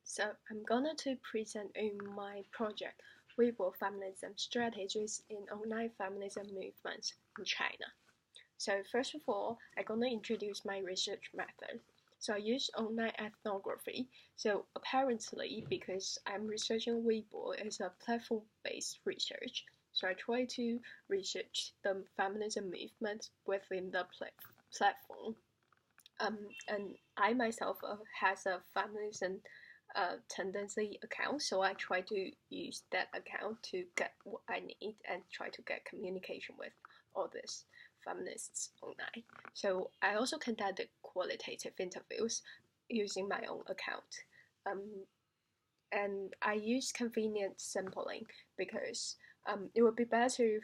So I'm gonna to present in my project Weibo Feminism Strategies in Online Feminism Movements in China. So first of all, I'm gonna introduce my research method. So I use online ethnography. So apparently, because I'm researching Weibo as a platform-based research, so I try to research the feminism movement within the platform. And I myself has a feminism tendency account, so I try to use that account to get what I need and try to get communication with all these feminists online. So I also conducted qualitative interviews using my own account. Um, and I use convenient sampling because it would be better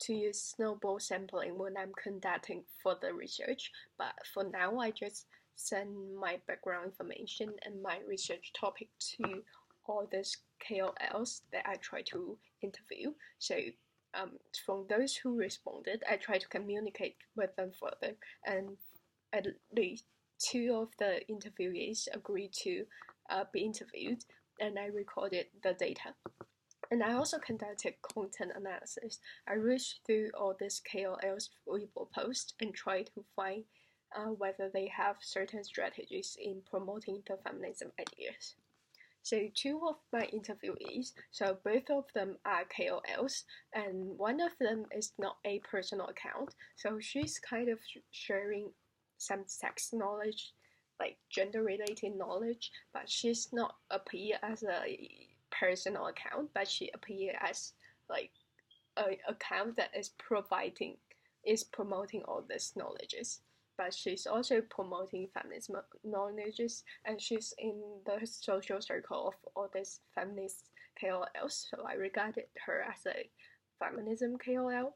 to use snowball sampling when I'm conducting further research. But for now, I just send my background information and my research topic to all these KOLs that I try to interview. So from those who responded, I try to communicate with them further, and at least two of the interviewees agreed to be interviewed, and I recorded the data. And I also conducted content analysis. I reached through all these KOLs' Weibo posts and tried to find whether they have certain strategies in promoting the feminism ideas. So two of my interviewees, so both of them are KOLs, and one of them is not a personal account. So she's kind of sharing some sex knowledge, like gender-related knowledge, but she's not appear as a personal account, but she appear as like an account that is promoting all these knowledges. But she's also promoting feminism knowledges, and she's in the social circle of all these feminist KOLs. So I regarded her as a feminism KOL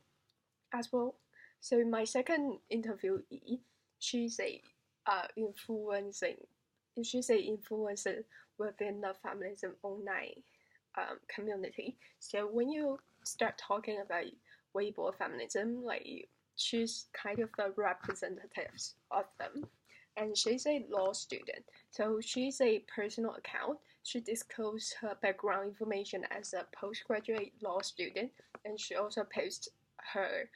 as well. So my second interviewee, she's a influencing, she's a influencer within the feminism online community. So when you start talking about Weibo feminism, like she's kind of the representatives of them. And she's a law student, so she's a personal account. She disclosed her background information as a postgraduate law student, and she also posts her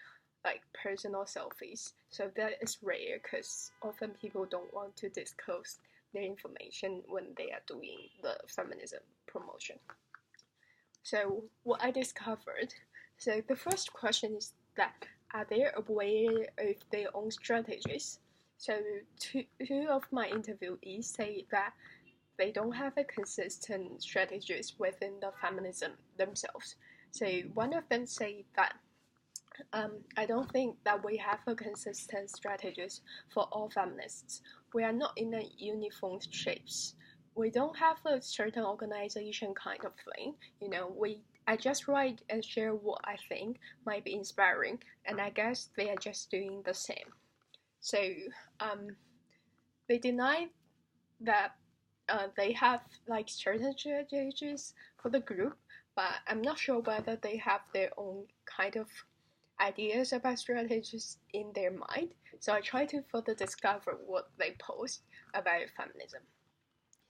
like personal selfies. So that is rare because often people don't want to disclose their information when they are doing the feminism promotion. So what I discovered, so the first question is that are they aware of their own strategies? So two of my interviewees say that they don't have a consistent strategies within the feminism themselves. So one of them say that I don't think that we have a consistent strategies for all feminists. We are not in a uniform shapes. We don't have a certain organization kind of thing. I just write and share what I think might be inspiring, and I guess they are just doing the same. So they deny that they have like certain strategies for the group, but I'm not sure whether they have their own kind of ideas about strategies in their mind. So I try to further discover what they post about feminism.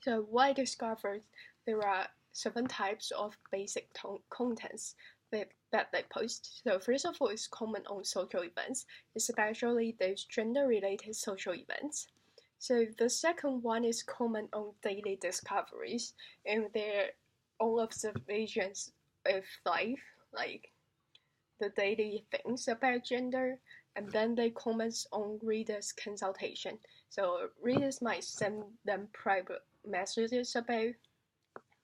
So what I discovered, there are 7 types of basic contents that they post. So first of all is comment on social events, especially those gender-related social events. So the second one is comment on daily discoveries and their own observations of life, like the daily things about gender, and then they comment on readers' consultation. So readers might send them private messages about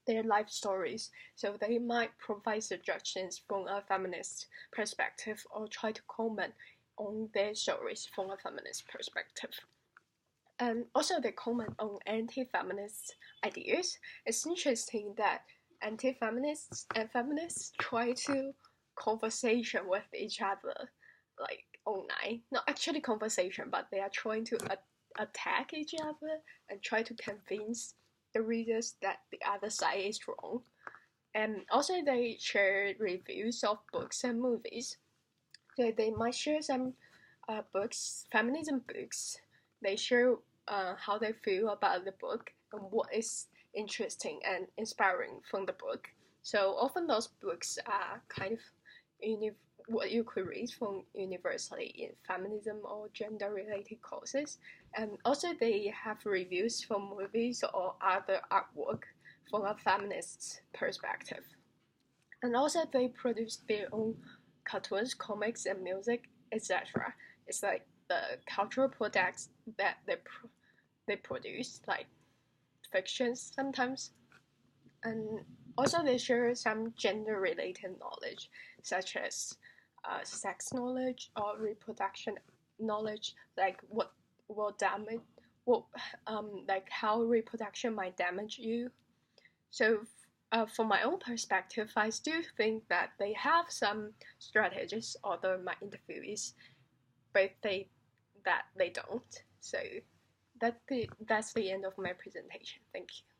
their life stories, so they might provide suggestions from a feminist perspective or try to comment on their stories from a feminist perspective. And also they comment on anti-feminist ideas. It's interesting that anti-feminists and feminists try to conversation with each other, like online. Not actually conversation, but they are trying to attack each other and try to convince the readers that the other side is wrong. And also they share reviews of books and movies. So they might share some books, feminism books. They share how they feel about the book and what is interesting and inspiring from the book. So often those books are kind of what you could read from university in feminism or gender-related courses, and also they have reviews from movies or other artwork from a feminist perspective. And also they produce their own cartoons, comics, and music, etc. It's like the cultural products that they produce, like fictions sometimes. And also they share some gender-related knowledge, such as sex knowledge or reproduction knowledge, like what damage, what like how reproduction might damage you. So from my own perspective, I still think that they have some strategies, although my interviewees, but they don't. So that's the end of my presentation. Thank you.